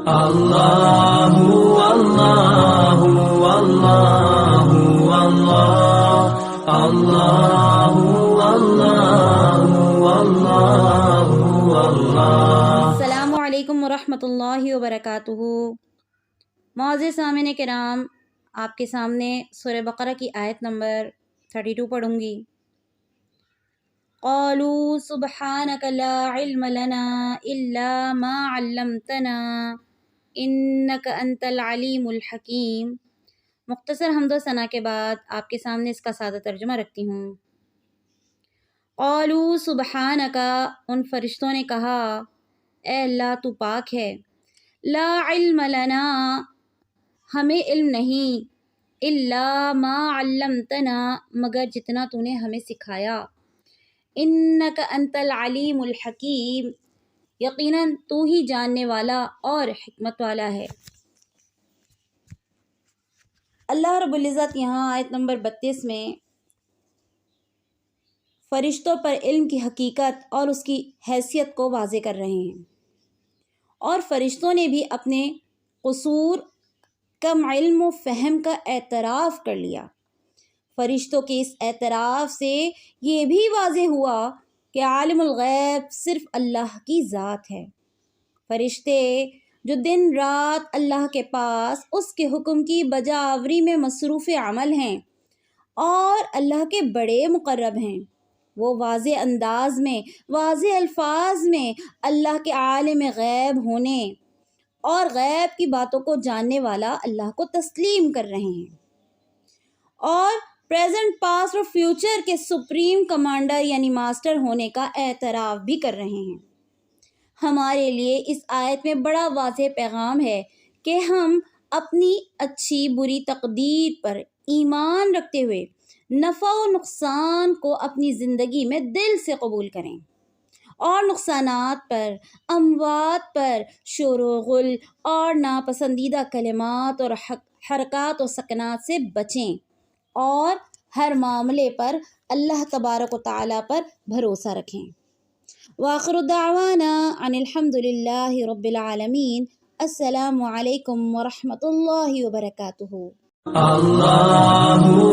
اللہ اللہ اللہ اللہ اللہ اللہ اللہ۔ السلام علیکم ورحمۃ اللہ وبرکاتہ۔ معزز سامعین کرام، آپ کے سامنے سورہ بقرہ کی آیت نمبر 32 پڑھوں گی۔ قالوا سبحانک لا علم لنا الا ما علمتنا انک انت العلیم الحکیم۔ مختصر حمد و ثنا کے بعد آپ کے سامنے اس کا سادہ ترجمہ رکھتی ہوں۔ قالوا سبحانک، ان فرشتوں نے کہا اے اللہ تو پاک ہے، لا علم لنا، ہمیں علم نہیں، الا ما علمتنا، مگر جتنا تو نے ہمیں سکھایا، انک انت العلیم الحکیم، یقیناً تو ہی جاننے والا اور حکمت والا ہے۔ اللہ رب العزت یہاں آیت نمبر 32 میں فرشتوں پر علم کی حقیقت اور اس کی حیثیت کو واضح کر رہے ہیں، اور فرشتوں نے بھی اپنے قصور، کم علم و فہم کا اعتراف کر لیا۔ فرشتوں کے اس اعتراف سے یہ بھی واضح ہوا کہ عالم الغیب صرف اللہ کی ذات ہے۔ فرشتے جو دن رات اللہ کے پاس اس کے حکم کی بجاوری میں مصروف عمل ہیں اور اللہ کے بڑے مقرب ہیں، وہ واضح انداز میں، واضح الفاظ میں اللہ کے عالم غیب ہونے اور غیب کی باتوں کو جاننے والا اللہ کو تسلیم کر رہے ہیں، اور پریزنٹ، پاسٹ اور فیوچر کے سپریم کمانڈر یعنی ماسٹر ہونے کا اعتراف بھی کر رہے ہیں۔ ہمارے لیے اس آیت میں بڑا واضح پیغام ہے کہ ہم اپنی اچھی بری تقدیر پر ایمان رکھتے ہوئے نفع و نقصان کو اپنی زندگی میں دل سے قبول کریں، اور نقصانات پر، اموات پر، شور و غل اور ناپسندیدہ کلمات اور حرکات و سکنات سے بچیں، اور ہر معاملے پر اللہ تبارک و تعالیٰ پر بھروسہ رکھیں۔ وآخر دعوانا ان الحمد للہ رب العالمین۔ السلام علیکم ورحمۃ اللہ وبرکاتہ۔ اللہ